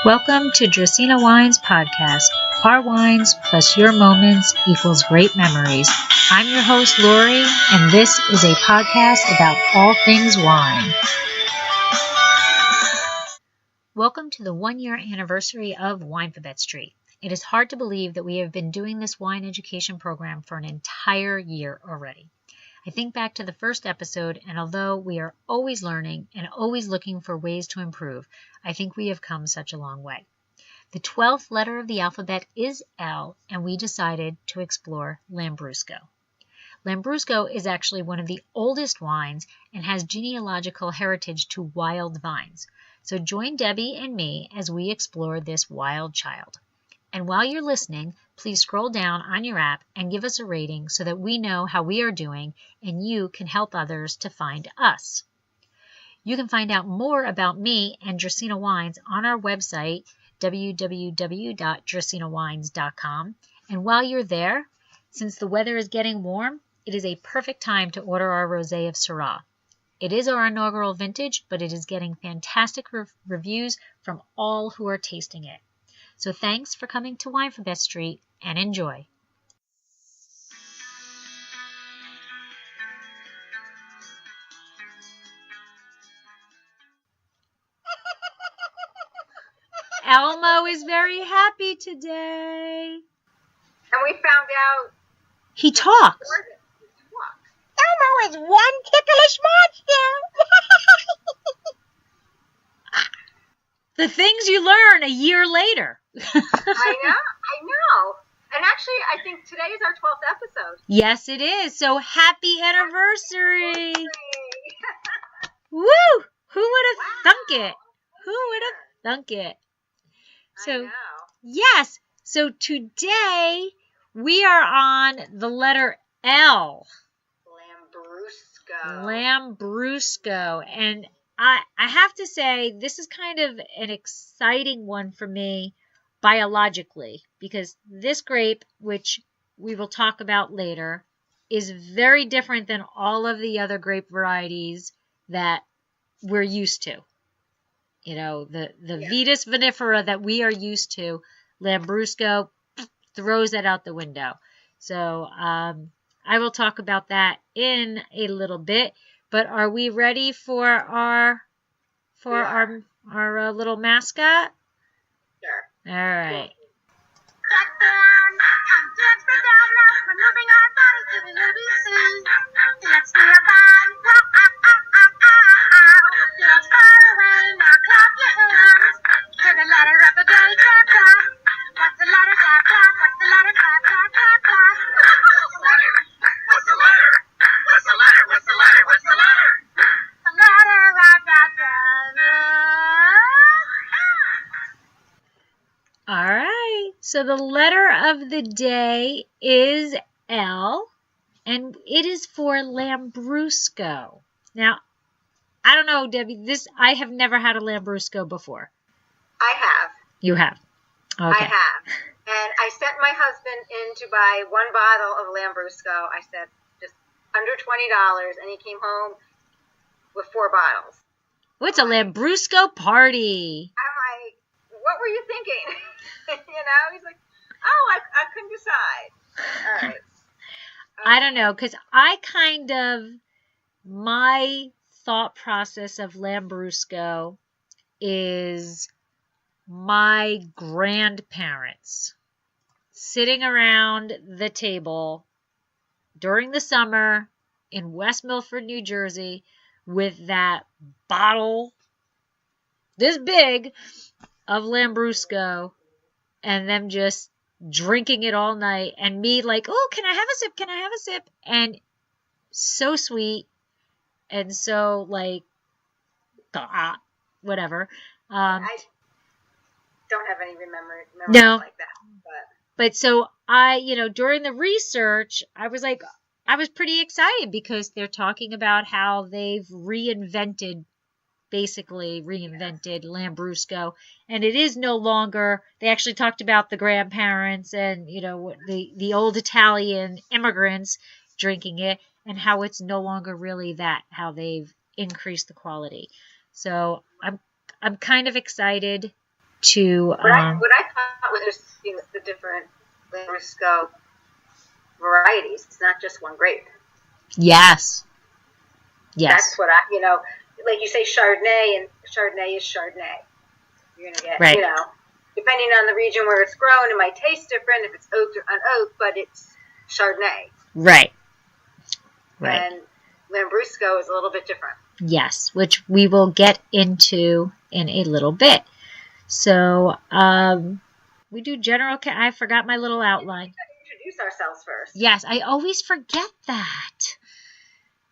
Welcome to dracaenawines podcast. Our wines plus your moments equals great memories. I'm your host, Lori, and this is a podcast about all things wine. Welcome to the 1-year anniversary of Winephabet Street. It is hard to believe that we have been doing this wine education program for an entire year already. I think back to the first episode, and although we are always learning and always looking for ways to improve, I think we have come such a long way. The 12th letter of the alphabet is L, and we decided to explore Lambrusco. Lambrusco is actually one of the oldest wines and has genealogical heritage to wild vines. So join Debbie and me as we explore this wild child. And while you're listening, please scroll down on your app and give us a rating so that we know how we are doing and you can help others to find us. You can find out more about me and Dracaenawines on our website, www.dracaenawines.com. And while you're there, since the weather is getting warm, it is a perfect time to order our rosé of Syrah. It is our inaugural vintage, but it is getting fantastic reviews from all who are tasting it. So thanks for coming to Winephabet Street and enjoy. Elmo is very happy today. And we found out He talks. Elmo is one ticklish monster. The things you learn a year later. I know. And actually, I think today is our 12th episode. Yes, it is. So happy anniversary. Woo! Who would have thunk it? Who would have thunk it? I So, know. yes. So today we are on the letter L. Lambrusco. And I have to say, this is kind of an exciting one for me biologically, because this grape, which we will talk about later, is very different than all of the other grape varieties that we're used to. You know, the Vitis vinifera that we are used to, Lambrusco throws that out the window. So I will talk about that in a little bit. But are we ready for our little mascot? Sure. All right. All right. So the letter of the day is L, and it is for Lambrusco. Now, I don't know, Debbie, I have never had a Lambrusco before. I have. You have. Okay. I have. And I sent my husband in to buy one bottle of Lambrusco. I said, just under $20, and he came home with 4 bottles. What's a Lambrusco party? I'm like, what were you thinking? He's like, oh, I couldn't decide. All right. I don't know, because my thought process of Lambrusco is my grandparents sitting around the table during the summer in West Milford, New Jersey, with that bottle this big of Lambrusco, and them just drinking it all night, and me like, oh, can I have a sip? Can I have a sip? And so sweet, and so like, whatever. I don't have any memory No. like that. But so during the research, I was pretty excited because they're talking about how they've reinvented Lambrusco, and it is no longer. They actually talked about the grandparents and the old Italian immigrants drinking it, and how it's no longer really that, how they've increased the quality. So I'm kind of excited to. What I thought was interesting was the different Lambrusco varieties. It's not just one grape. Yes. That's what like you say Chardonnay, and Chardonnay is Chardonnay. You're going to get, right. Depending on the region where it's grown, it might taste different if it's oaked or unoaked, but it's Chardonnay. Right. And Lambrusco is a little bit different. Yes, which we will get into in a little bit. So, we do general. I forgot my little outline. We should introduce ourselves first. Yes, I always forget that.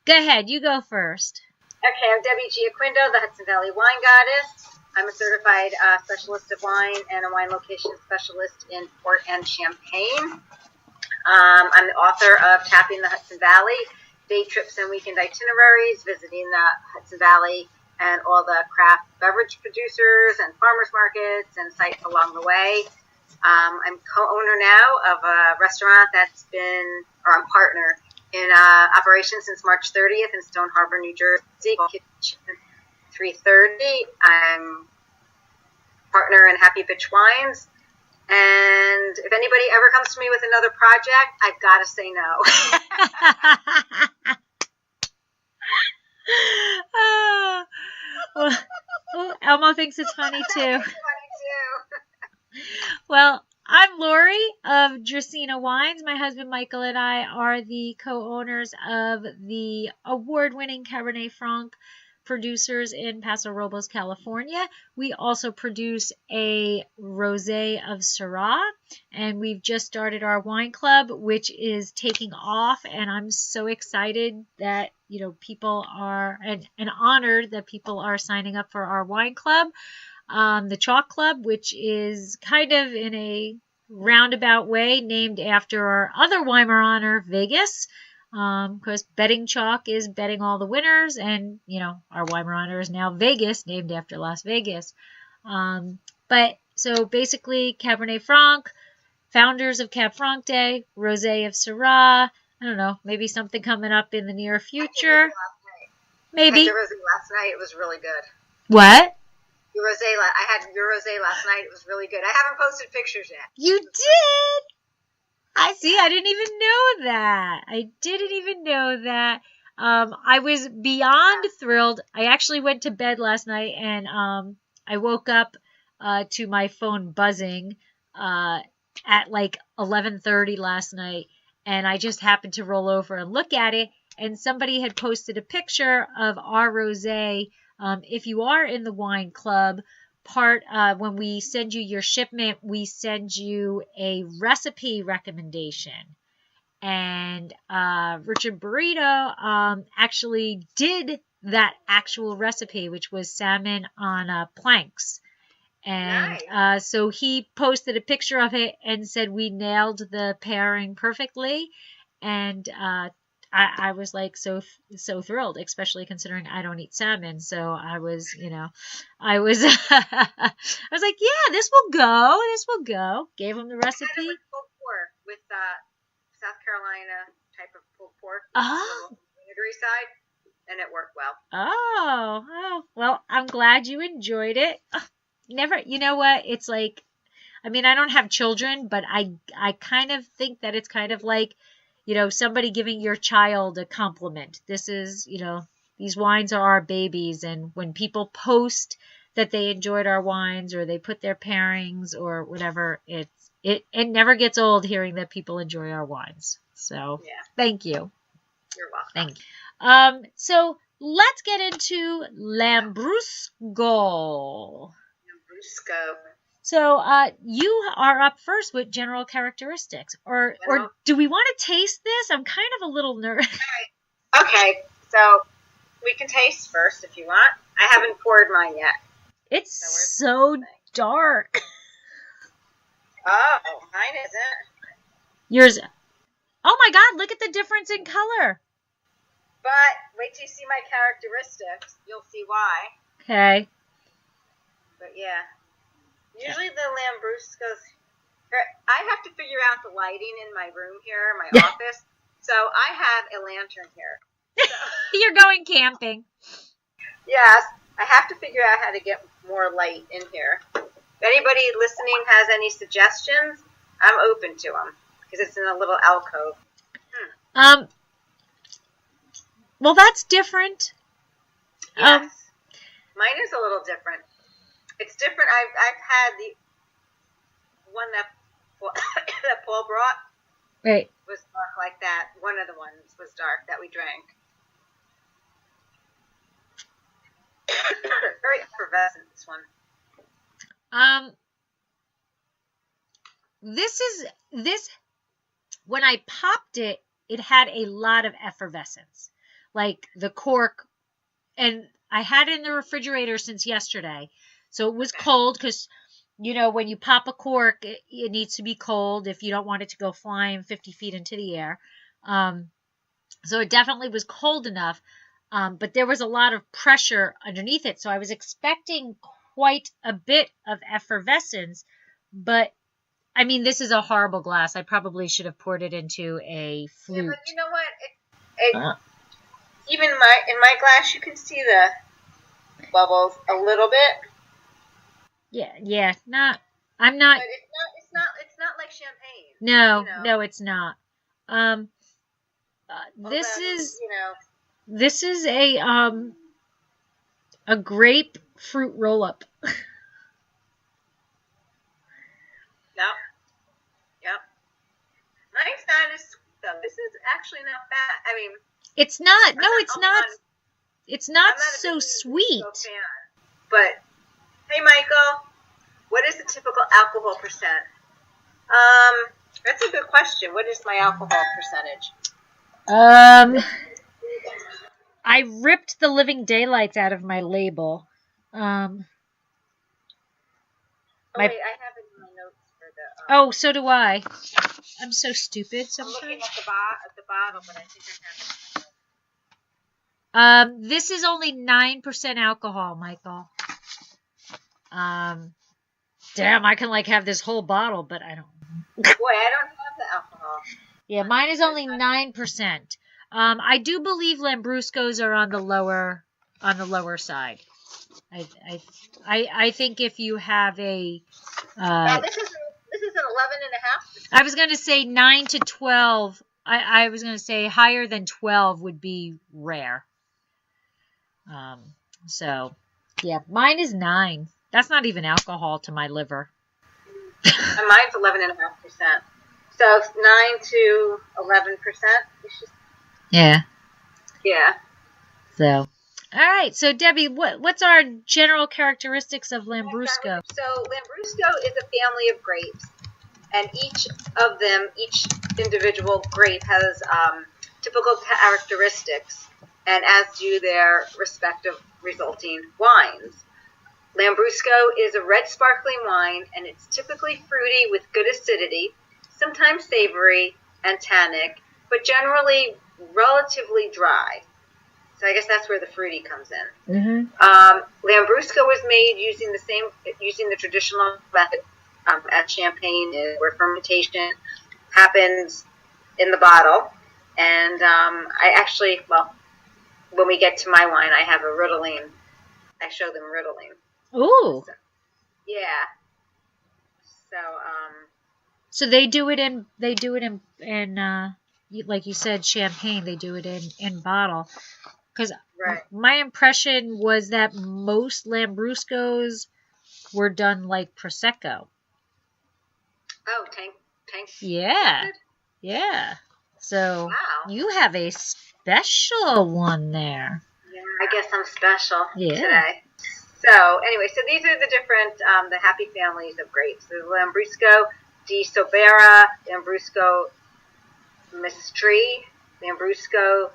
Go ahead, you go first. Okay, I'm Debbie Giaquindo, the Hudson Valley Wine Goddess. I'm a certified specialist of wine and a wine location specialist in Port and Champagne. I'm the author of Tapping the Hudson Valley, day trips and weekend itineraries, visiting the Hudson Valley and all the craft beverage producers and farmers markets and sites along the way. I'm co-owner now of a restaurant I'm partner in operation since March 30th in Stone Harbor, New Jersey, Kitchen 330. I'm partner in Happy Bitch Wines. And if anybody ever comes to me with another project, I've got to say no. Well, Elmo thinks it's funny too. Well, I'm Lori of dracaenawines. My husband Michael and I are the co-owners of the award-winning Cabernet Franc producers in Paso Robles, California. We also produce a rosé of Syrah, and we've just started our wine club, which is taking off, and I'm so excited that people are and honored that people are signing up for our wine club. The Chalk Club, which is kind of in a roundabout way named after our other Weimaraner, Vegas. Because betting chalk is betting all the winners, and our Weimaraner is now Vegas, named after Las Vegas. But so basically, Cabernet Franc, founders of Cab Franc Day, Rosé of Syrah. I don't know, maybe something coming up in the near future. Maybe. I had the rosé last night. It was really good. What? I had your rosé last night. It was really good. I haven't posted pictures yet. You did? I see. I didn't even know that. I was beyond thrilled. I actually went to bed last night, and I woke up to my phone buzzing at like 11:30 last night, and I just happened to roll over and look at it, and somebody had posted a picture of our rosé. If you are in the wine club, when we send you your shipment, we send you a recipe recommendation. And Richard Burrito actually did that actual recipe, which was salmon on planks. And nice. So he posted a picture of it and said we nailed the pairing perfectly. And I was like so thrilled, especially considering I don't eat salmon. So I was, I was like, yeah, this will go. Gave him the recipe. I had it with pulled pork, with South Carolina type of pulled pork. Oh. Vinegary side, and it worked well. Oh, well, I'm glad you enjoyed it. Never, you know what? It's like, I mean, I don't have children, but I kind of think that it's kind of like, somebody giving your child a compliment. This is, these wines are our babies. And when people post that they enjoyed our wines or they put their pairings or whatever, it never gets old hearing that people enjoy our wines. So yeah. Thank you. You're welcome. Thank you. So let's get into Lambrusco. So you are up first with general characteristics, or do we want to taste this? I'm kind of a little nervous. Okay, so we can taste first if you want. I haven't poured mine yet. It's so dark. Oh, mine isn't. Yours. Oh my God! Look at the difference in color. But wait till you see my characteristics. You'll see why. Okay. But yeah. Usually the Lambruscos, I have to figure out the lighting in my room here, my office. So I have a lantern here. So, you're going camping. Yes. I have to figure out how to get more light in here. If anybody listening has any suggestions, I'm open to them because it's in a little alcove. Well, that's different. Yes. Mine is a little different. It's different. I've had the one that Paul brought. Right. Was dark like that. One of the ones was dark that we drank. Very effervescent, this one. This when I popped it, it had a lot of effervescence. Like the cork, and I had it in the refrigerator since yesterday. So it was cold because, you know, when you pop a cork, it needs to be cold if you don't want it to go flying 50 feet into the air. So it definitely was cold enough, but there was a lot of pressure underneath it. So I was expecting quite a bit of effervescence, but I mean, this is a horrible glass. I probably should have poured it into a flute. Yeah, but you know what? Even in my glass, you can see the bubbles a little bit. Yeah. I'm not. But it's not like champagne. No, you know? no, it's not. This is a grape fruit roll up. Yep. Mine's not as sweet though. This is actually not bad. I mean, it's not. No, it's not. It's not so sweet. But hey, Michael, what is the typical alcohol percent? That's a good question. What is my alcohol percentage? I ripped the living daylights out of my label. Wait, I have it in my notes for the. Oh, so do I. I'm so stupid sometimes. I'm looking at the bottle, but I think I have it. This is only 9% alcohol, Michael. Damn, I can like have this whole bottle, but I don't. Boy, I don't have the alcohol. Yeah, mine is only 9%. I do believe Lambruscos are on the lower side. I think if you have a this is an 11.5%. I was going to say 9 to 12. I was going to say higher than 12 would be rare. So yeah, mine is 9. That's not even alcohol to my liver. And mine's 11.5%. So 9 to 11%. Yeah. Yeah. So, all right. So, Debbie, what's our general characteristics of Lambrusco? So, Lambrusco is a family of grapes, and each individual grape has typical characteristics, and as do their respective resulting wines. Lambrusco is a red sparkling wine, and it's typically fruity with good acidity, sometimes savory and tannic, but generally relatively dry. So I guess that's where the fruity comes in. Mm-hmm. Lambrusco was made using the traditional method at Champagne, where fermentation happens in the bottle. And I actually, when we get to my wine, I have a Ritalin. I show them Ritalin. Ooh. So, yeah. So they do it in like you said, champagne. They do it in bottle. Because my impression was that most Lambruscos were done like Prosecco. Oh, tank. Yeah. So you have a special one there. Yeah, I guess I'm special today. So anyway, so these are the different, the happy families of grapes. There's Lambrusco di Sobera, Lambrusco Mistri, Lambrusco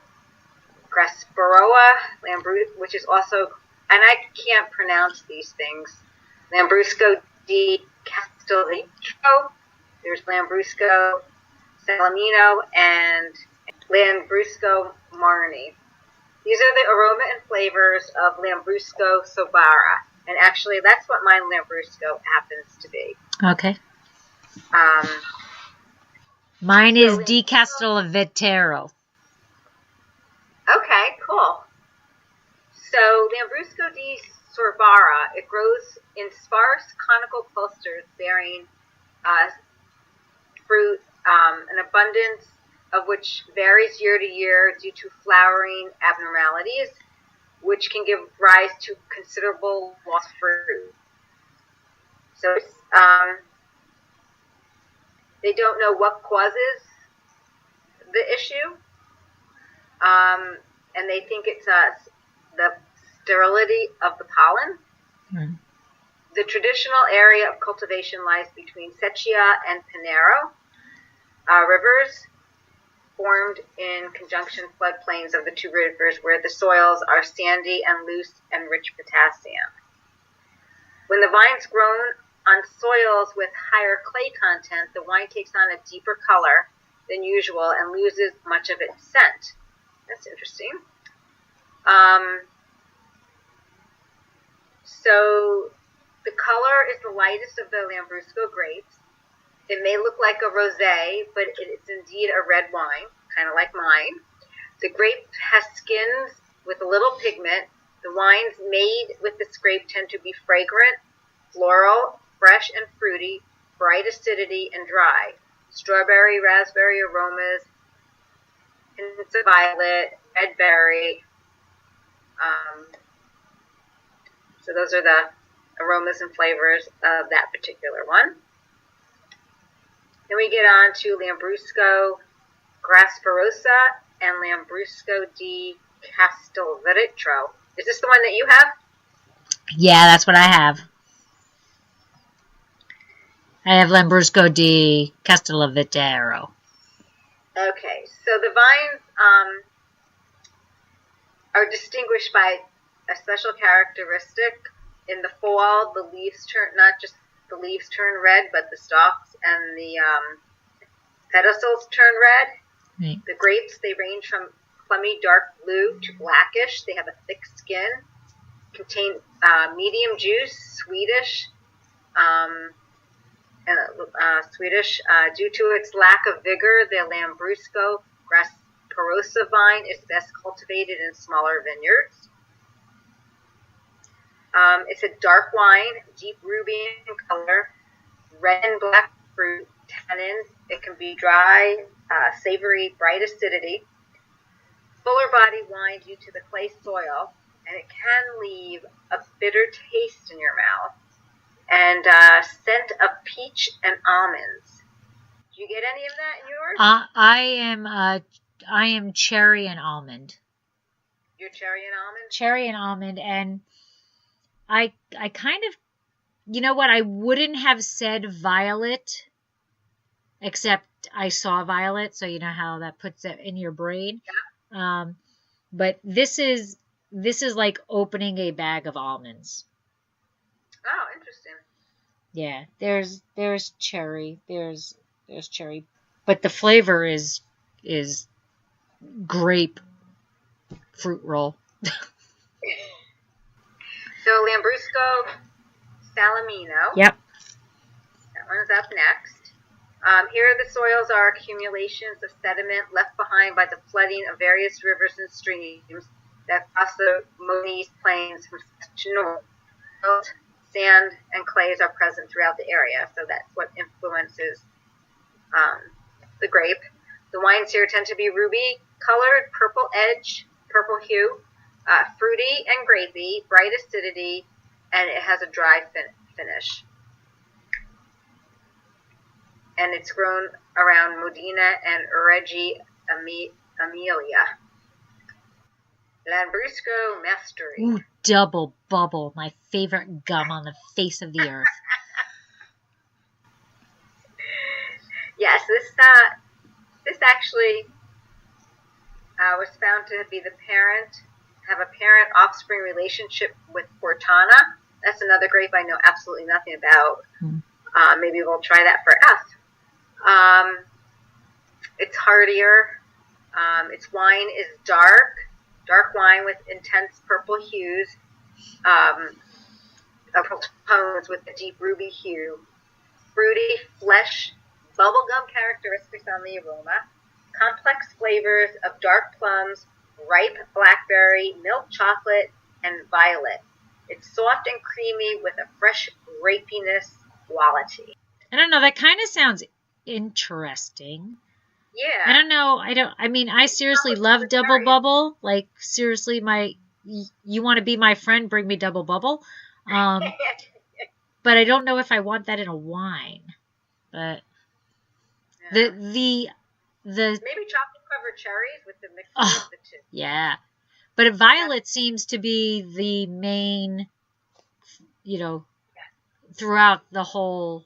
Grasparoa, which is also, and I can't pronounce these things, Lambrusco di Castellitro, there's Lambrusco Salamino, and Lambrusco Marni. These are the aroma and flavors of Lambrusco Sobera, and actually that's what my Lambrusco happens to be. Okay. Mine is Di Castellitro. Okay, cool. So Lambrusco di sorbara. It grows in sparse conical clusters bearing fruit, an abundance of which varies year to year due to flowering abnormalities, which can give rise to considerable loss of fruit. So they don't know what causes the issue, and they think it's the sterility of the pollen. Mm. The traditional area of cultivation lies between Secchia and Pinero rivers, formed in conjunction floodplains of the two rivers where the soils are sandy and loose and rich potassium. When the vine's grown on soils with higher clay content, the wine takes on a deeper color than usual and loses much of its scent. That's interesting. So the color is the lightest of the Lambrusco grapes. It may look like a rosé, but it is indeed a red wine, kind of like mine. The grape has skins with a little pigment. The wines made with this grape tend to be fragrant, floral, fresh and fruity, bright acidity, and dry. Strawberry, raspberry aromas, hints of violet, red berry. So those are the aromas and flavors of that particular one. Then we get on to Lambrusco grasparosa and Lambrusco di Castelvetro. Is this the one that you have? Yeah, that's what I have. I have Lambrusco di Castelvetro. Okay, so the vines are distinguished by a special characteristic. In the fall, the leaves turn, not just the leaves turn red, but the stalks and the pedicels turn red. Right. The grapes, they range from plummy dark blue to blackish. They have a thick skin, contain medium juice, sweetish, due to its lack of vigor. The Lambrusco grasparosa vine is best cultivated in smaller vineyards. It's a dark wine, deep ruby in color, red and black fruit, tannins. It can be dry, savory, bright acidity. Fuller body wine due to the clay soil, and it can leave a bitter taste in your mouth. And scent of peach and almonds. Do you get any of that in yours? I am cherry and almond. You're cherry and almond? Cherry and almond, and I kind of, you know what, I wouldn't have said violet, except I saw violet, so you know how that puts it in your brain. Yeah. But this is like opening a bag of almonds. Oh, interesting. Yeah, there's cherry, there's cherry, but the flavor is grape fruit roll. So Lambrusco Salamino. Yep. That one's up next. Here the soils are accumulations of sediment left behind by the flooding of various rivers and streams that cross the Monese plains from south to north. Silt, sand, and clays are present throughout the area, so that's what influences the grape. The wines here tend to be ruby colored, purple edge, purple hue, fruity and grapey, bright acidity, and it has a dry finish. And it's grown around Modena and Reggio Emilia. Lambrusco Mastery. Ooh, double bubble, my favorite gum on the face of the earth. Yes, this actually was found to be have a parent-offspring relationship with Cortana. That's another grape I know absolutely nothing about. Maybe we'll try that for us. It's hardier. Its wine is dark wine with intense purple hues, purple tones with a deep ruby hue. Fruity, flesh, bubblegum characteristics on the aroma. Complex flavors of dark plums, ripe blackberry, milk chocolate, and violet. It's soft and creamy with a fresh grapiness quality. I don't know. That kind of sounds interesting. Yeah. I don't know. I seriously love double bubble. Like, seriously, you want to be my friend, bring me double bubble. But I don't know if I want that in a wine. But the maybe chocolate covered cherries with the mix of the two. Yeah. But violet seems to be the main, throughout the whole.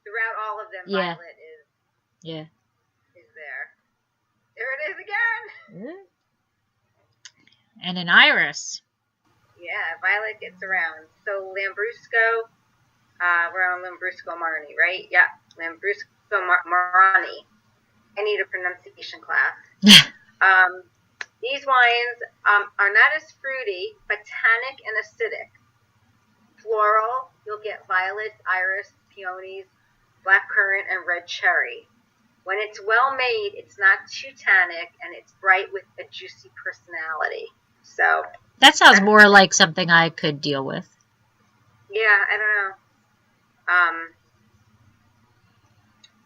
Throughout all of them, violet is. Yeah. Is there. There it is again. And an iris. Yeah, violet gets around. So Lambrusco, we're on Lambrusco Marni, right? Yeah, Lambrusco Marni. I need a pronunciation class. These wines are not as fruity, but tannic and acidic. Floral, you'll get violets, iris, peonies, blackcurrant, and red cherry. When it's well made, it's not too tannic, and it's bright with a juicy personality. So that sounds more like something I could deal with. Yeah, I don't know.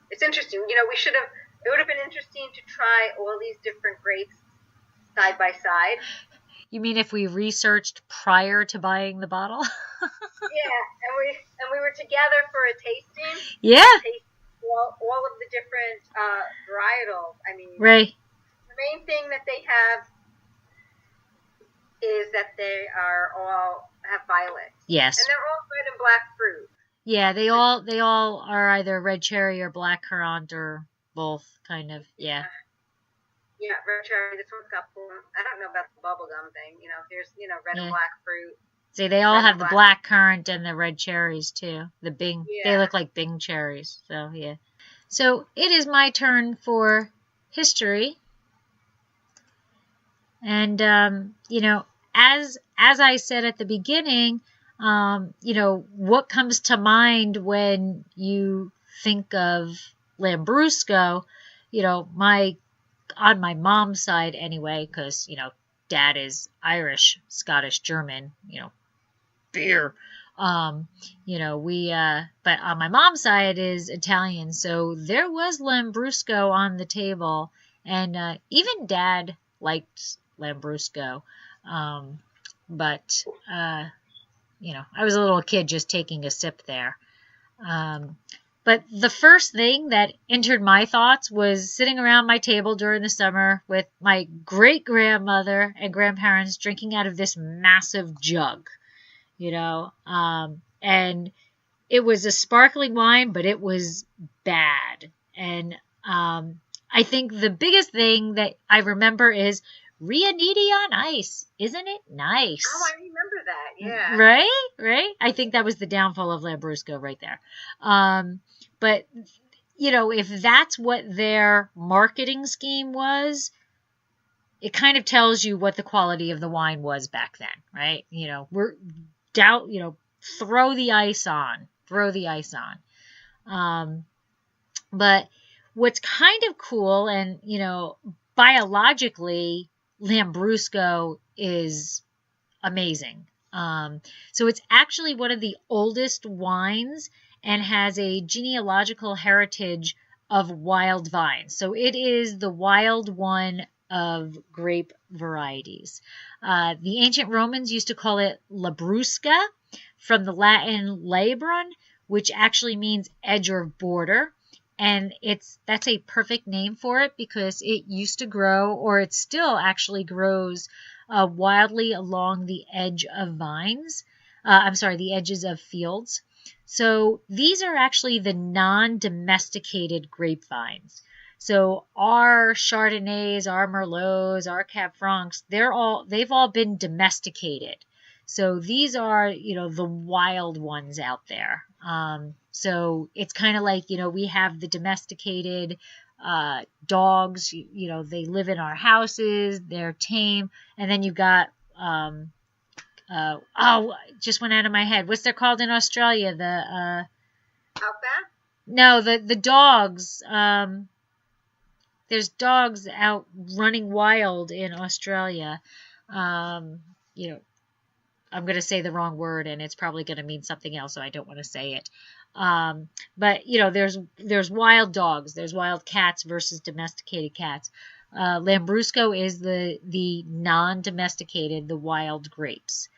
It's interesting. It would have been interesting to try all these different grapes side by side. You mean if we researched prior to buying the bottle? Yeah, and we were together for a tasting. Yeah. All of the different varietals. I mean, right. The main thing that they have is that they all have violets. Yes. And they're all red and black fruit. Yeah, they all are either red cherry or blackcurrant or both, kind of. Yeah. Yeah, red cherry. This one's got I don't know about the bubblegum thing. Here's red and black fruit. See, they all have the blackcurrant and the red cherries too. The Bing. Yeah. They look like Bing cherries. So yeah. So it is my turn for history. And as I said at the beginning, what comes to mind when you think of Lambrusco, on my mom's side anyway, because, Dad is Irish, Scottish, German, beer. But on my mom's side is Italian, so there was Lambrusco on the table, and even Dad liked Lambrusco, but I was a little kid just taking a sip there. But the first thing that entered my thoughts was sitting around my table during the summer with my great-grandmother and grandparents drinking out of this massive jug, and it was a sparkling wine, but it was bad. And I think the biggest thing that I remember is Rianiti on ice. Isn't it nice? Oh, I remember that. Yeah. Right? I think that was the downfall of Lambrusco right there. But, if that's what their marketing scheme was, it kind of tells you what the quality of the wine was back then, right? Throw the ice on. But what's kind of cool, and, biologically, Lambrusco is amazing. So it's actually one of the oldest wines and has a genealogical heritage of wild vines. So it is the wild one of grape varieties. The ancient Romans used to call it labrusca, from the Latin labrun, which actually means edge or border. And that's a perfect name for it because it used to grow, or it still actually grows wildly along the edge of vines. The edges of fields. So these are actually the non-domesticated grapevines. So our Chardonnays, our Merlots, our Cab Francs, they've all been domesticated. So these are, the wild ones out there. So it's kind of like, we have the domesticated dogs, they live in our houses, they're tame. And then you've got, just went out of my head. What's they're called in Australia? The Outback? No, the dogs. There's dogs out running wild in Australia. I'm going to say the wrong word and it's probably going to mean something else, so I don't want to say it. But you know, there's wild dogs, there's wild cats versus domesticated cats. Lambrusco is the non-domesticated, the wild grapes.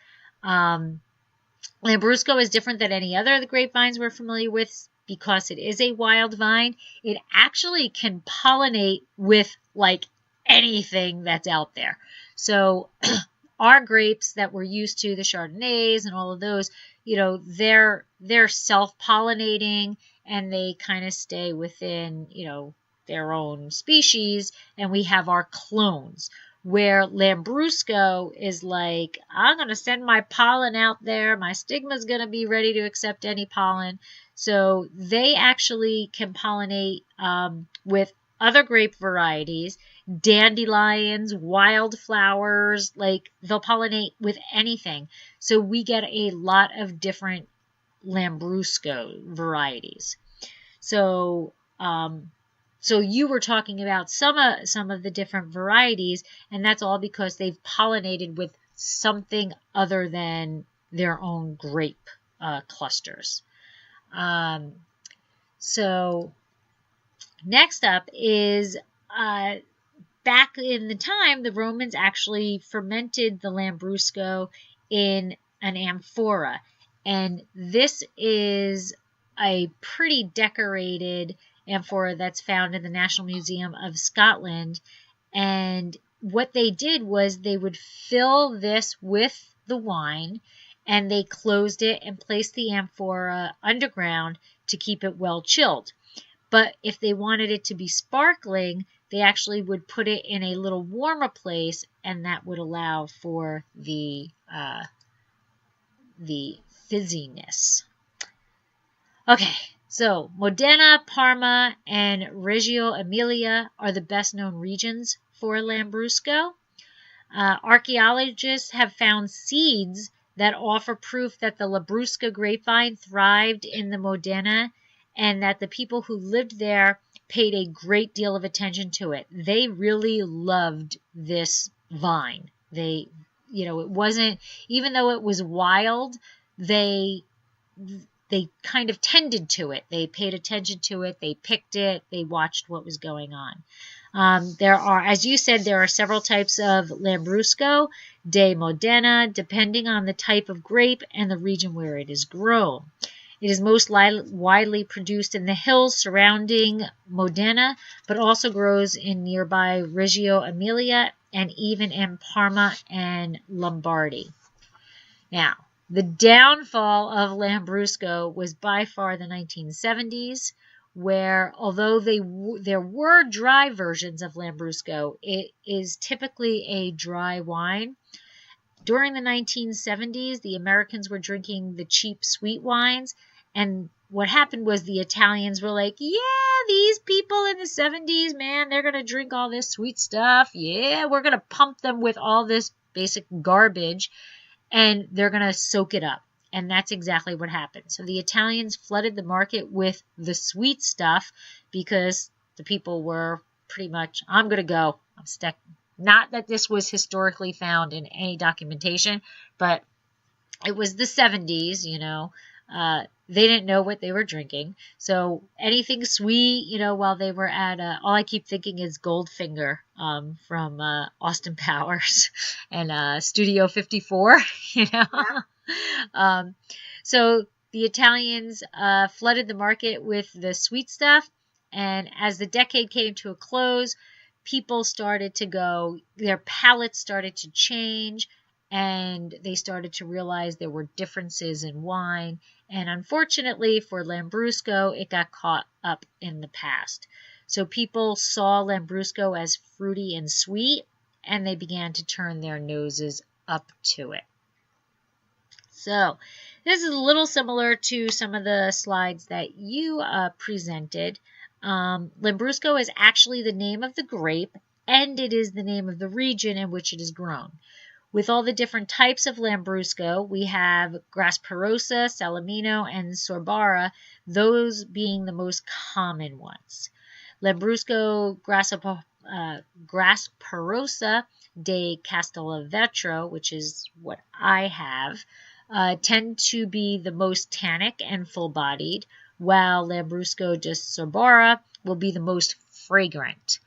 Lambrusco is different than any other of the grapevines we're familiar with because it is a wild vine. It actually can pollinate with like anything that's out there. So our grapes that we're used to, the Chardonnays and all of those, you know, they're self-pollinating and they kind of stay within, you know, their own species, and we have our clones. Where Lambrusco is like, I'm going to send my pollen out there. My stigma's going to be ready to accept any pollen. So they actually can pollinate with other grape varieties, dandelions, wildflowers, like they'll pollinate with anything. So we get a lot of different Lambrusco varieties. So, so you were talking about some of the different varieties, and that's all because they've pollinated with something other than their own grape clusters. So next up is back in the time, the Romans actually fermented the Lambrusco in an amphora, and this is a pretty decorated amphora that's found in the National Museum of Scotland. And what they did was they would fill this with the wine and they closed it and placed the amphora underground to keep it well chilled. But if they wanted it to be sparkling, they actually would put it in a little warmer place, and that would allow for the fizziness. Okay. So, Modena, Parma, and Reggio Emilia are the best known regions for Lambrusco. Archaeologists have found seeds that offer proof that the labrusca grapevine thrived in the Modena and that the people who lived there paid a great deal of attention to it. They really loved this vine. They, you know, it wasn't, even though it was wild, they kind of tended to it. They paid attention to it. They picked it. They watched what was going on. There are, as you said, there are several types of Lambrusco de Modena, depending on the type of grape and the region where it is grown. It is most widely produced in the hills surrounding Modena, but also grows in nearby Reggio Emilia and even in Parma and Lombardy. Now, the downfall of Lambrusco was by far the 1970s, where although there were dry versions of Lambrusco, it is typically a dry wine. During the 1970s, the Americans were drinking the cheap sweet wines, and what happened was the Italians were like, yeah, these people in the 70s, man, they're going to drink all this sweet stuff. Yeah, we're going to pump them with all this basic garbage, and they're going to soak it up. And that's exactly what happened. So the Italians flooded the market with the sweet stuff because the people were pretty much, I'm going to go. I'm stuck. Not that this was historically found in any documentation, but it was the 70s, you know. They didn't know what they were drinking. So anything sweet, you know, while they were at, all I keep thinking is Goldfinger from Austin Powers and Studio 54, you know. Yeah. So the Italians flooded the market with the sweet stuff. And as the decade came to a close, people started to go, their palates started to change, and they started to realize there were differences in wine. And unfortunately for Lambrusco, it got caught up in the past. So people saw Lambrusco as fruity and sweet, and they began to turn their noses up to it. So this is a little similar to some of the slides that you presented. Lambrusco is actually the name of the grape, and it is the name of the region in which it is grown. With all the different types of Lambrusco, we have Grasparosa, Salamino, and Sorbara, those being the most common ones. Lambrusco Grasperosa de Castellavecchio, which is what I have, tend to be the most tannic and full-bodied, while Lambrusco de Sorbara will be the most fragrant.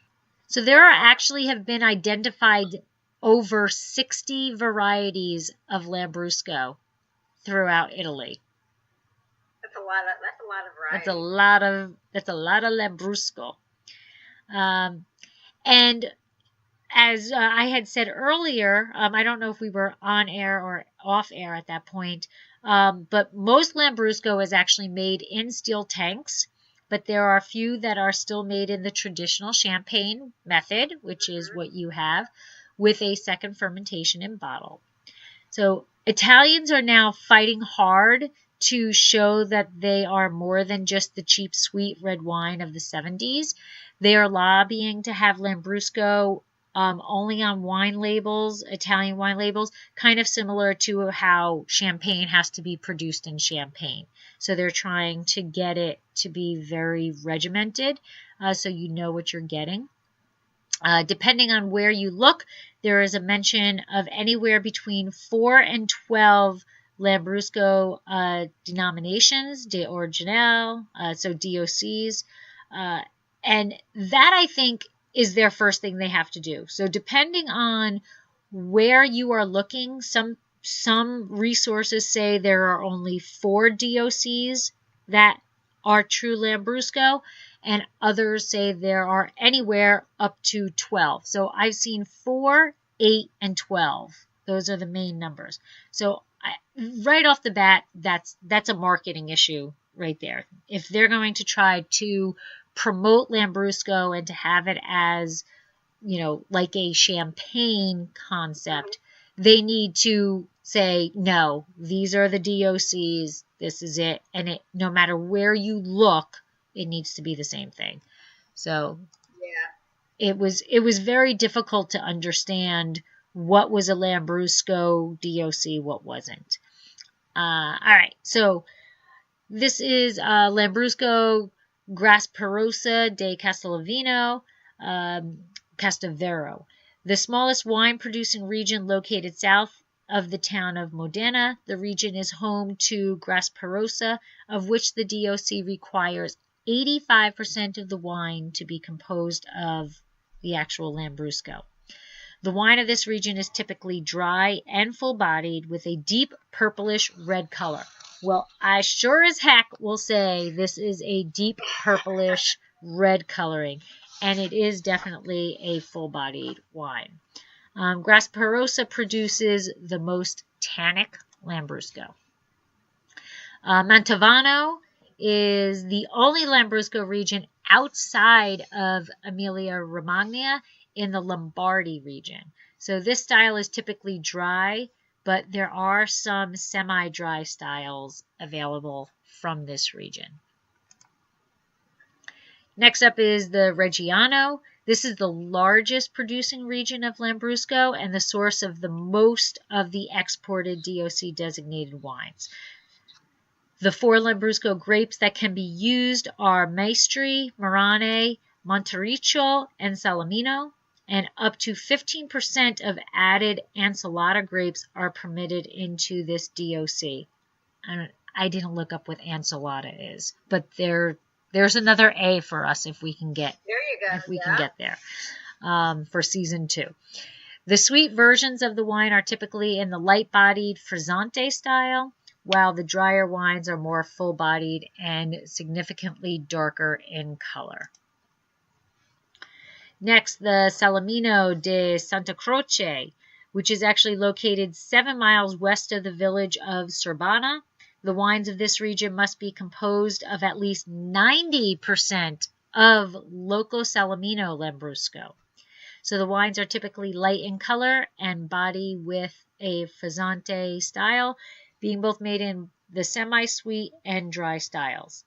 So there actually have been identified over 60 varieties of Lambrusco throughout Italy. That's a lot of varieties. That's a lot of Lambrusco. And as I had said earlier, I don't know if we were on air or off air at that point, but most Lambrusco is actually made in steel tanks, but there are a few that are still made in the traditional champagne method, which is what you have, with a second fermentation in bottle. So Italians are now fighting hard to show that they are more than just the cheap, sweet red wine of the 70s. They are lobbying to have Lambrusco only on wine labels, Italian wine labels, kind of similar to how champagne has to be produced in Champagne. So they're trying to get it to be very regimented, so you know what you're getting. Depending on where you look, there is a mention of anywhere between 4 and 12 Lambrusco denominations, de original, so DOCs, and that I think is their first thing they have to do. So depending on where you are looking, some resources say there are only 4 DOCs that are true Lambrusco, and others say there are anywhere up to 12. So I've seen 4, 8, and 12. Those are the main numbers. So right off the bat, that's a marketing issue right there. If they're going to try to promote Lambrusco and to have it as, like a champagne concept, they need to say, no, these are the DOCs, this is it, and no matter where you look, it needs to be the same thing. So yeah, it was very difficult to understand what was a Lambrusco DOC, what wasn't. All right, so this is Lambrusco Grasperosa de Castellavecchio, the smallest wine-producing region located south of the town of Modena. The region is home to Grasperosa, of which the DOC requires 85% of the wine to be composed of the actual Lambrusco. The wine of this region is typically dry and full-bodied with a deep purplish red color. Well, I sure as heck will say this is a deep purplish red coloring, and it is definitely a full-bodied wine. Grasperosa produces the most tannic Lambrusco. Mantovano is the only Lambrusco region outside of Emilia-Romagna in the Lombardy region. So this style is typically dry, but there are some semi-dry styles available from this region. Next up is the Reggiano. This is the largest producing region of Lambrusco and the source of the most of the exported DOC designated wines. The 4 Lambrusco grapes that can be used are Maestri, Marane, Montericco, and Salamino, and up to 15% of added Ancelata grapes are permitted into this DOC. I didn't look up what Ancelata is, but there's another A for us if we can get can get there for season 2. The sweet versions of the wine are typically in the light-bodied frizzante style, while the drier wines are more full-bodied and significantly darker in color. Next, the Salamino de Santa Croce, which is actually located 7 miles west of the village of Sorbana. The wines of this region must be composed of at least 90% of local Salamino Lambrusco. So the wines are typically light in color and body with a frizzante style, being both made in the semi-sweet and dry styles.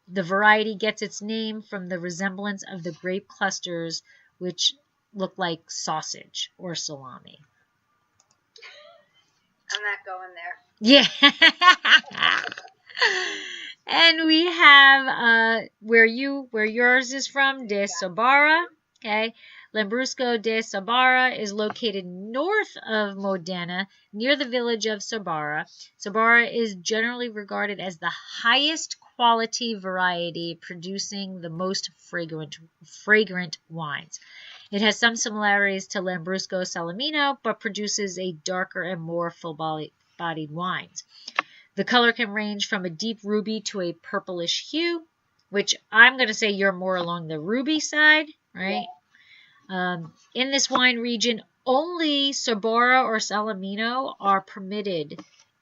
The variety gets its name from the resemblance of the grape clusters, which look like sausage or salami. I'm not going there. Yeah. And we have where yours is from, de Sobara. Okay. Lambrusco de Sabara is located north of Modena, near the village of Sabara. Sabara is generally regarded as the highest quality variety, producing the most fragrant wines. It has some similarities to Lambrusco Salamino, but produces a darker and more full-bodied wines. The color can range from a deep ruby to a purplish hue, which I'm going to say you're more along the ruby side, right? In this wine region, only Sabara or Salamino are permitted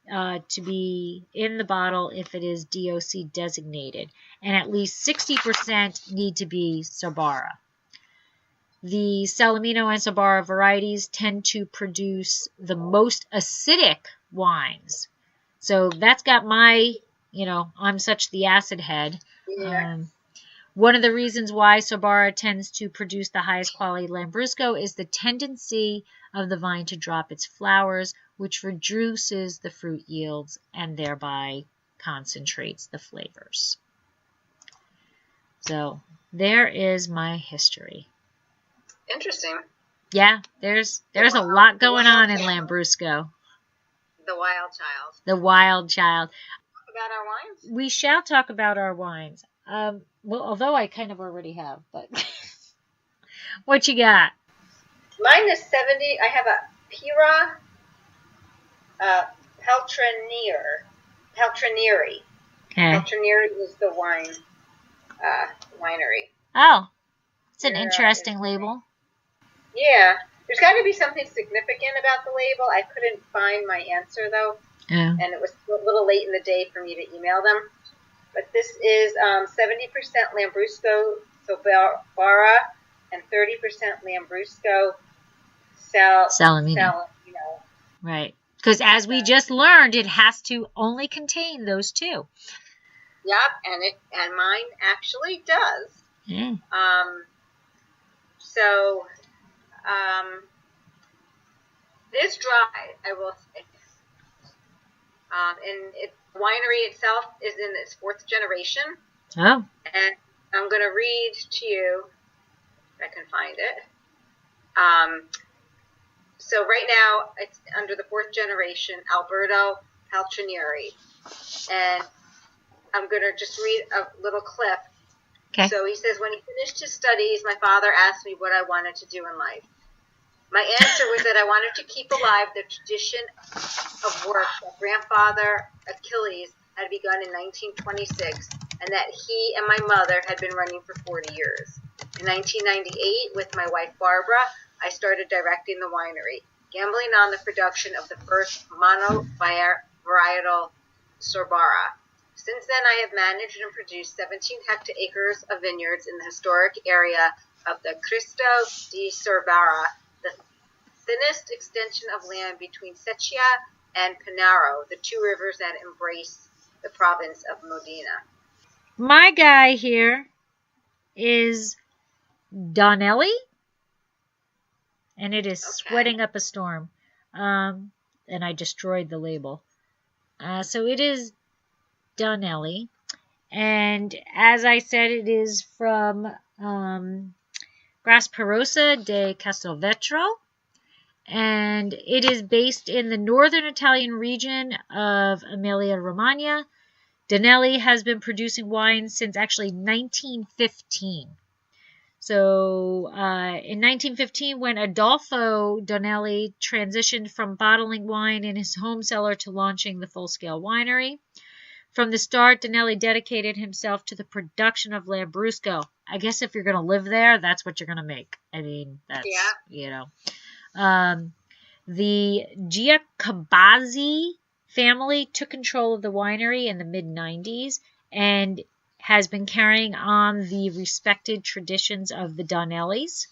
to be in the bottle if it is DOC designated, and at least 60% need to be Sabara. The Salamino and Sabara varieties tend to produce the most acidic wines. So that's got my, I'm such the acid head. Yeah. One of the reasons why Sabara tends to produce the highest quality Lambrusco is the tendency of the vine to drop its flowers, which reduces the fruit yields and thereby concentrates the flavors. So there is my history. Interesting. Yeah, there's a lot going on in Lambrusco. The wild child. The wild child. Talk about our wines? We shall talk about our wines. Well, although I kind of already have, but what you got? Mine is 70. I have a Pira Peltrinieri. Okay. Peltrinieri is the winery. Oh, it's an interesting label. Yeah. There's got to be something significant about the label. I couldn't find my answer, though. Yeah. And it was a little late in the day for me to email them. But this is 70% Lambrusco Sabara and 30% Lambrusco Salamino. Right. Because as we just learned, it has to only contain those two. Yep, and mine actually does. Yeah. This dry, I will say. And the winery itself is in its 4th generation. Oh. And I'm going to read to you, if I can find it. So right now, it's under the 4th generation, Alberto Peltrinieri. And I'm going to just read a little clip. Okay. So he says, when he finished his studies, my father asked me what I wanted to do in life. My answer was that I wanted to keep alive the tradition of work that grandfather Achilles had begun in 1926, and that he and my mother had been running for 40 years. In 1998, with my wife Barbara, I started directing the winery, gambling on the production of the first mono-varietal Sabara. Since then, I have managed and produced 17 hectares of vineyards in the historic area of the Cristo di Sabara, the thinnest extension of land between Secchia and Pinaro, the two rivers that embrace the province of Modena. My guy here is Donnelly, and it is sweating up a storm. And I destroyed the label. So it is Donnelly, and as I said, it is from Grasparosa de Castelvetro, and it is based in the northern Italian region of Emilia-Romagna. Donnelly has been producing wine since actually 1915. So in 1915, when Adolfo Donnelly transitioned from bottling wine in his home cellar to launching the full-scale winery. From the start, Donnelly dedicated himself to the production of Lambrusco. I guess if you're going to live there, that's what you're going to make. I mean, that's, the Giacobazzi family took control of the winery in the mid-90s and has been carrying on the respected traditions of the Donnellys.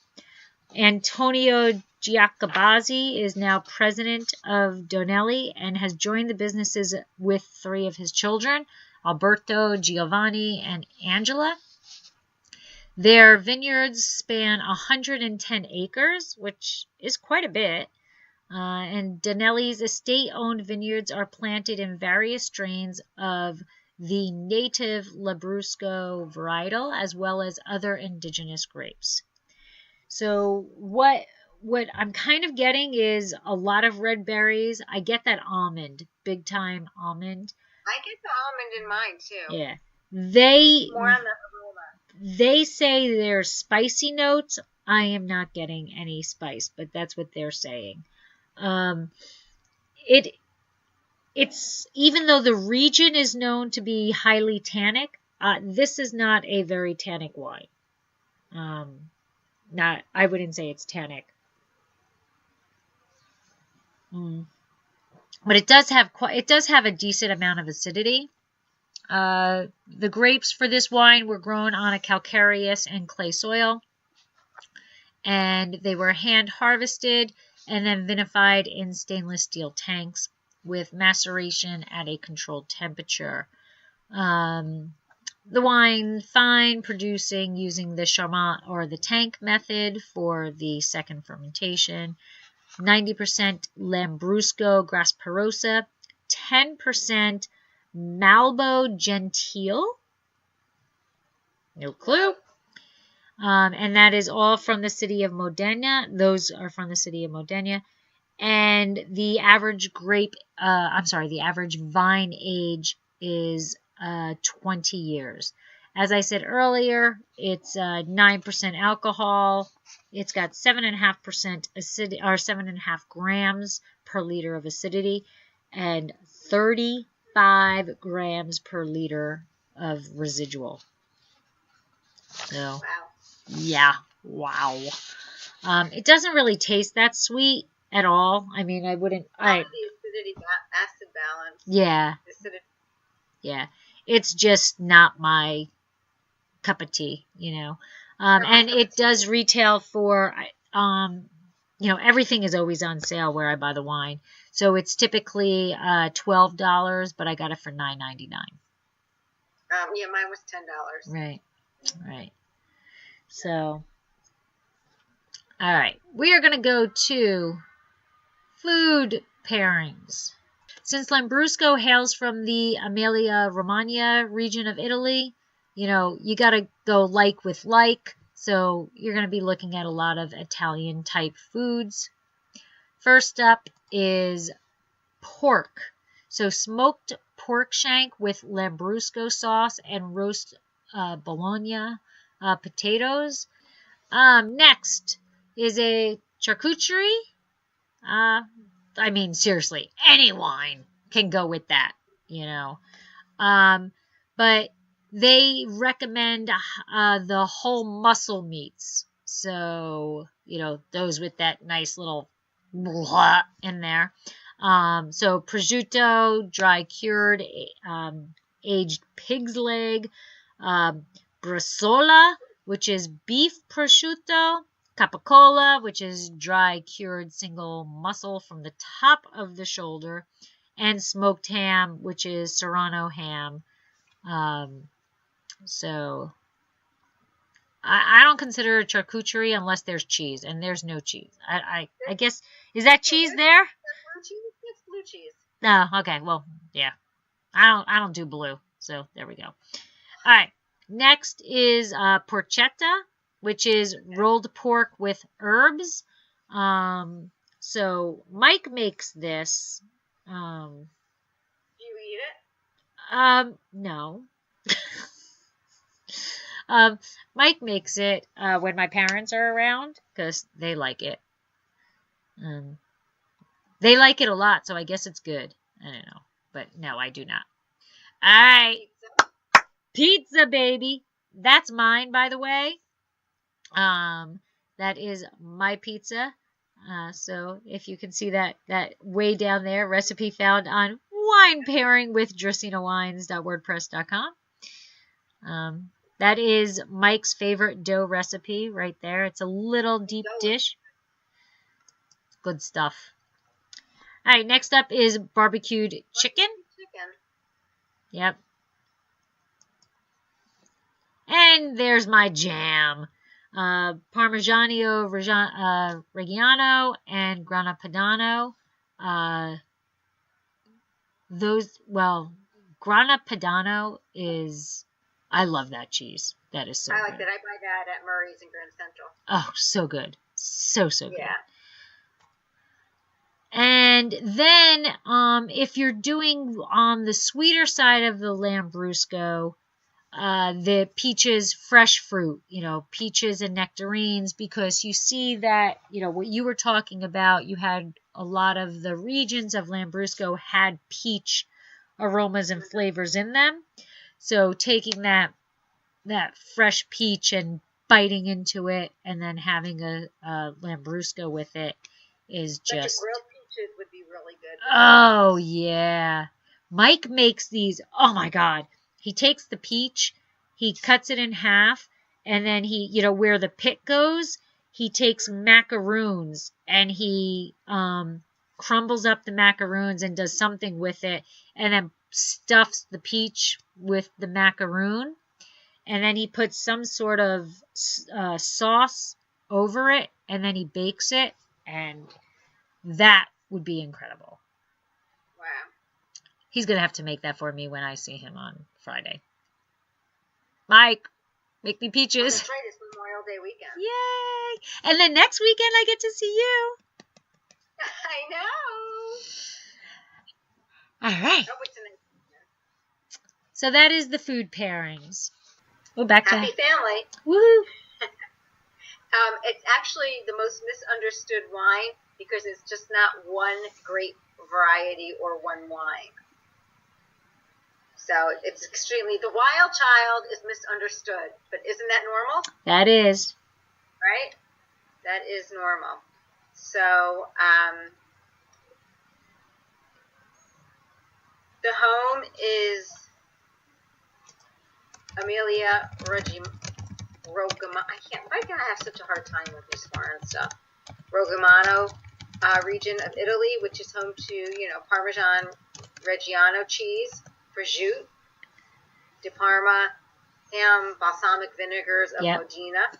Antonio Giacobazzi is now president of Donnelly and has joined the businesses with 3 of his children, Alberto, Giovanni, and Angela. Their vineyards span 110 acres, which is quite a bit, and Donnelly's estate-owned vineyards are planted in various strains of the native Labrusco varietal, as well as other indigenous grapes. So what I'm kind of getting is a lot of red berries. I get that almond, big time almond. I get the almond in mine too. Yeah. They More on the aroma. they say they're spicy notes. I am not getting any spice, but that's what they're saying. It's even though the region is known to be highly tannic, this is not a very tannic wine. I wouldn't say it's tannic. But it does have a decent amount of acidity. The grapes for this wine were grown on a calcareous and clay soil, and they were hand harvested and then vinified in stainless steel tanks with maceration at a controlled temperature. The wine fine, producing using the Charmat or the tank method for the second fermentation. 90% Lambrusco grasparosa, 10% Malbo Gentile, no clue, and that is all from the city of Modena. Those are from the city of Modena, and the average the average vine age is 20 years. As I said earlier, it's 9% alcohol. It's got 7.5% acidity, or 7.5 grams per liter of acidity, and 35 grams per liter of residual. So, Wow. yeah, wow. It doesn't really taste that sweet at all. I mean, I wouldn't. The acidity, acid balance. Yeah. Acidity. Yeah. It's just not my cup of tea, you know. And it does retail for, everything is always on sale where I buy the wine. So it's typically $12, but I got it for $9.99. Yeah, mine was $10. Right. So, all right. We are going to go to food pairings. Since Lambrusco hails from the Emilia-Romagna region of Italy, you got to go like with like. So you're going to be looking at a lot of Italian type foods. First up is pork. So smoked pork shank with Lambrusco sauce and roast bologna potatoes. Next is a charcuterie. Seriously, any wine can go with that, But they recommend the whole muscle meats. So, those with that nice little blah in there. So prosciutto, dry cured, aged pig's leg, bresaola, which is beef prosciutto, capicola, which is dry cured single muscle from the top of the shoulder, and smoked ham, which is Serrano ham. So I don't consider it charcuterie unless there's cheese, and there's no cheese. I guess, is that cheese there? It's blue cheese. No, okay, well, yeah. I don't do blue, so there we go. All right, next is porchetta, which is rolled pork with herbs. So Mike makes this. Do you eat it? No. Mike makes it when my parents are around because they like it. They like it a lot, so I guess it's good. I don't know. But no, I do not. All right. Pizza, baby. That's mine, by the way. That is my pizza. So if you can see that way down there, recipe found on wine pairing with dracaenawines.wordpress.com. That is Mike's favorite dough recipe right there. It's a little deep dish. Good stuff. All right, next up is barbecued chicken. Yep. And there's my jam. Parmigiano Reggiano and Grana Padano. Grana Padano is I love that cheese. That is so I like good. that. I buy that at Murray's in Grand Central. Oh, so good. So good. Yeah. And then, if you're doing on the sweeter side of the Lambrusco, the peaches, fresh fruit, peaches and nectarines, because you see that, what you were talking about, you had a lot of the regions of Lambrusco had peach aromas and flavors in them. So taking that fresh peach and biting into it and then having a Lambrusco with it is Like just... grilled peaches would be really good. Oh, yeah. Mike makes these. Oh, my God. He takes the peach, he cuts it in half, and then he, where the pit goes, he takes macaroons and he crumbles up the macaroons and does something with it, and then stuffs the peach with the macaroon, and then he puts some sort of sauce over it, and then he bakes it, and that would be incredible. Wow. He's going to have to make that for me when I see him on Friday. Mike, make me peaches. That's right, it's Memorial Day weekend. Yay! And then next weekend I get to see you. I know. All right. Oh, what's the next weekend? So that is the food pairings. Well, back to... Happy family. Woohoo! It's actually the most misunderstood wine because it's just not one grape variety or one wine. So it's extremely, the wild child is misunderstood, but isn't that normal? That is. Right? That is normal. So, the home is Amelia why can I have such a hard time with this foreign stuff? Rogamano region of Italy, which is home to, Parmesan Reggiano cheese, prosciutto, di Parma, ham, balsamic vinegars of Modena.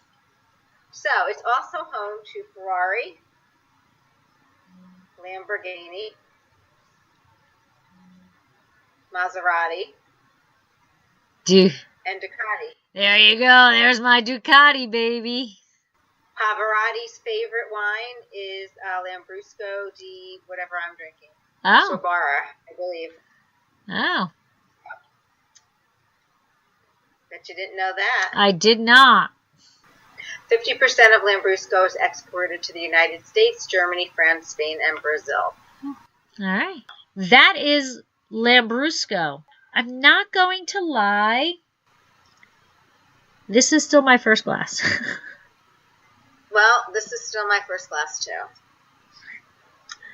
So it's also home to Ferrari, Lamborghini, Maserati, and Ducati. There you go. There's my Ducati, baby. Pavarotti's favorite wine is Lambrusco di whatever I'm drinking. Oh. Sobara, I believe. Oh. Bet you didn't know that. I did not. 50% of Lambrusco is exported to the United States, Germany, France, Spain, and Brazil. All right. That is Lambrusco. I'm not going to lie. This is still my first glass. Well, this is still my first glass too.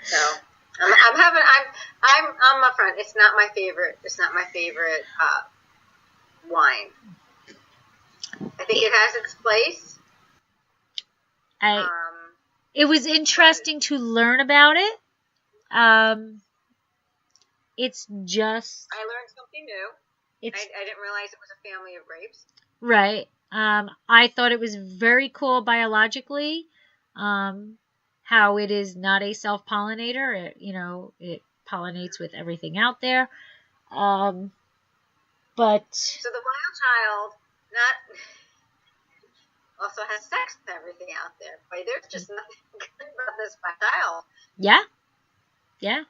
So I'm upfront. It's not my favorite. It's not my favorite wine. I think it has its place. It was interesting to learn about it. It's just... I learned something new. I didn't realize it was a family of grapes. Right. I thought it was very cool biologically, how it is not a self-pollinator. It pollinates with everything out there. But... So the wild child also has sex with everything out there. But there's just nothing good about this wild child. Yeah. Yeah.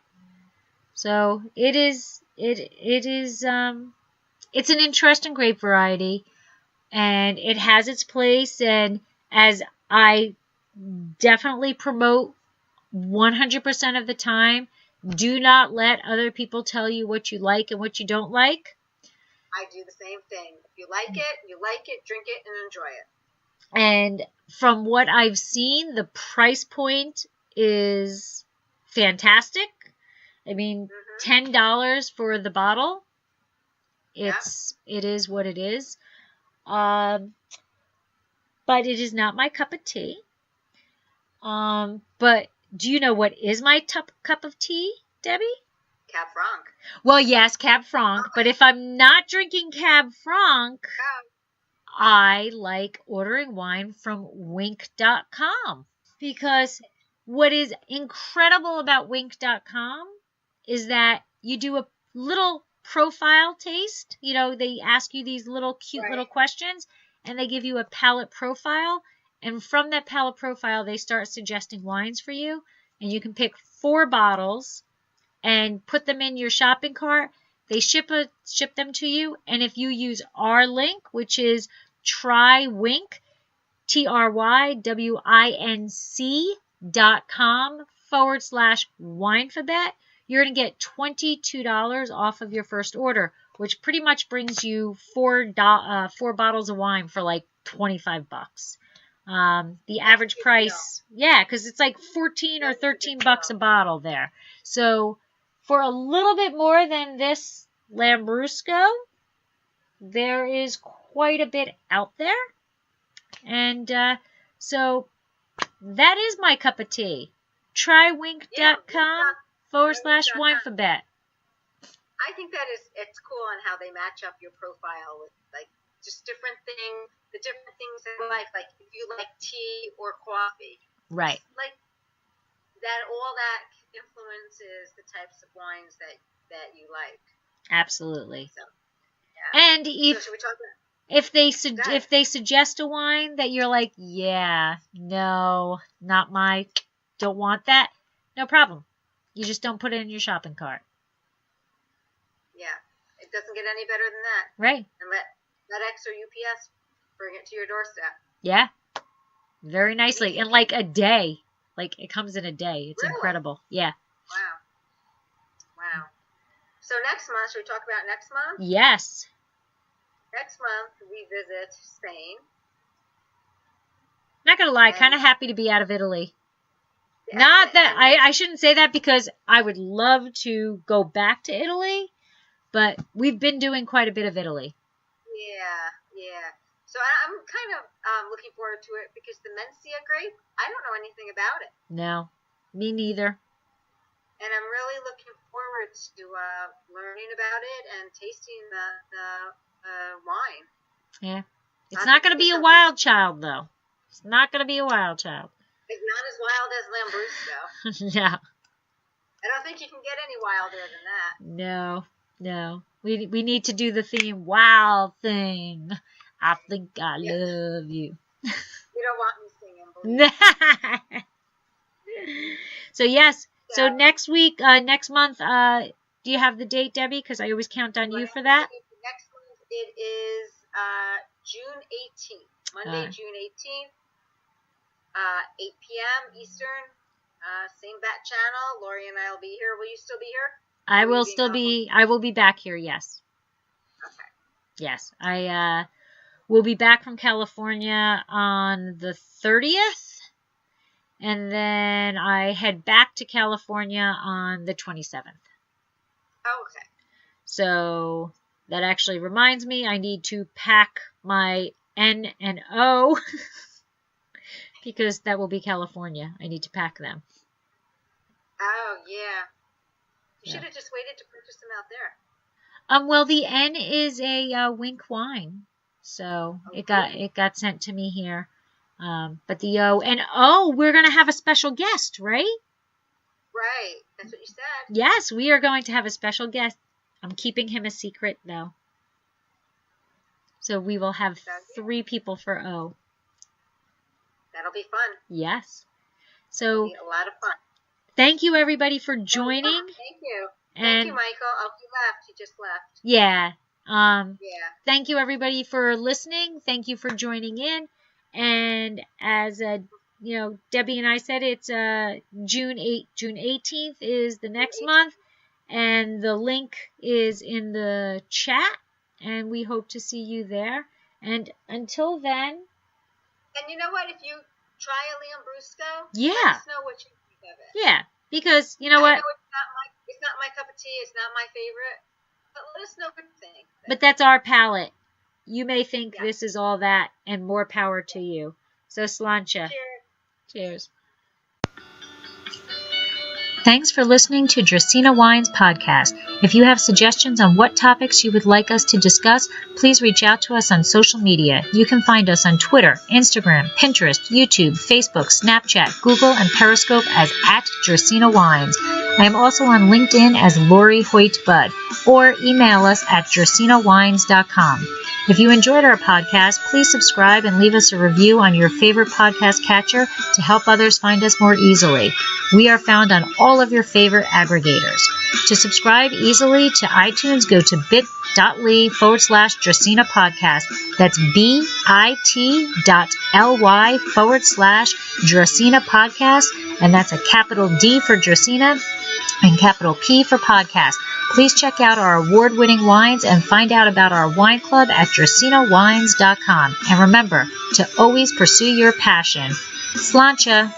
So it is, it's an interesting grape variety, and it has its place, and as I definitely promote 100% of the time, do not let other people tell you what you like and what you don't like. I do the same thing. If you like it, drink it, and enjoy it. And from what I've seen, the price point is fantastic. I mean, $10 for the bottle. It is what it is. But it is not my cup of tea. But do you know what is my cup of tea, Debbie? Cab Franc. Well, yes, Cab Franc. But if I'm not drinking Cab Franc, I like ordering wine from Winc.com. Because what is incredible about Winc.com is that you do a little profile taste. You know, they ask you these little cute little questions, and they give you a palate profile. And from that palate profile, they start suggesting wines for you. And you can pick 4 bottles and put them in your shopping cart. They ship them to you. And if you use our link, which is trywinc, trywinc.com/Winephabet, you're going to get $22 off of your first order, which pretty much brings you 4 bottles of wine for like $25. The average price, because it's like 14 or 13 bucks a bottle there. So for a little bit more than this Lambrusco, there is quite a bit out there. And so that is my cup of tea. Trywinc.com/Winephabet. I think it's cool on how they match up your profile with like just different things, the different things in life, like if you like tea or coffee. Right. Like that, all that influences the types of wines that you like. Absolutely. So, yeah. And So should we talk about if they suggest a wine that you're like, yeah, no, not my, don't want that, no problem. You just don't put it in your shopping cart. Yeah, it doesn't get any better than that. Right. And let FedEx or UPS bring it to your doorstep. Yeah. Very nicely. In like a day. Like it comes in a day. It's incredible. Yeah. Wow. So next month, should we talk about next month? Yes. Next month, we visit Spain. Not going to lie, kind of happy to be out of Italy. Yeah, Not that, I shouldn't say that because I would love to go back to Italy, but we've been doing quite a bit of Italy. Yeah. So I'm kind of looking forward to it because the Mencia grape, I don't know anything about it. No, me neither. And I'm really looking forward to learning about it and tasting the wine. Yeah. It's not going to be a wild child, though. It's not going to be a wild child. It's not as wild as Lambrusco. No. I don't think you can get any wilder than that. No. We need to do the theme wild thing. I think I love you. You don't want me singing, believe me. So yes. So next week, next month, do you have the date, Debbie? Because I always count on you for that. Next month it is June 18th. Monday, June 18th. 8 p.m. Eastern. Same bat channel. Lori and I will be here. Will you still be here? I will still be. I will be back here. Yes. Okay. Yes, I will be back from California on the 30th, and then I head back to California on the 27th. Okay. So that actually reminds me, I need to pack my N and O because that will be California. I need to pack them. Oh yeah. You should have just waited to purchase them out there. Well, the N is a Winc wine, so it got sent to me here. But the O and O, we're gonna have a special guest, right? Right, that's what you said. Yes, we are going to have a special guest. I'm keeping him a secret though. So we will have 3 people for O. That'll be fun. Yes. So it'll be a lot of fun. Thank you everybody for joining. Thank you. And thank you, Michael. Oh, he left. He just left. Yeah. Yeah. Thank you everybody for listening. Thank you for joining in. And as Debbie and I said, it's June 18th is the next month, and the link is in the chat, and we hope to see you there. And until then. And you know what? If you try a Lambrusco, let us know what you think of it. Yeah, because you know what? I know it's not my cup of tea. It's not my favorite. But let us know what you think. But that's our palate. You may think this is all that, and more power to you. So, sláinte. Cheers. Thanks for listening to dracaenawines podcast. If you have suggestions on what topics you would like us to discuss, please reach out to us on social media. You can find us on Twitter, Instagram, Pinterest, YouTube, Facebook, Snapchat, Google, and Periscope as @dracaenawines. I am also on LinkedIn as Lori Hoyt Budd, or email us at dracaenawines.com. If you enjoyed our podcast, please subscribe and leave us a review on your favorite podcast catcher to help others find us more easily. We are found on all of your favorite aggregators. To subscribe easily to iTunes, go to bit.ly/Dracena podcast. That's bit.ly/Dracena podcast. And that's a capital D for Dracena and capital P for podcast. Please check out our award-winning wines and find out about our wine club at dracaenawines.com. And remember to always pursue your passion. Sláinte!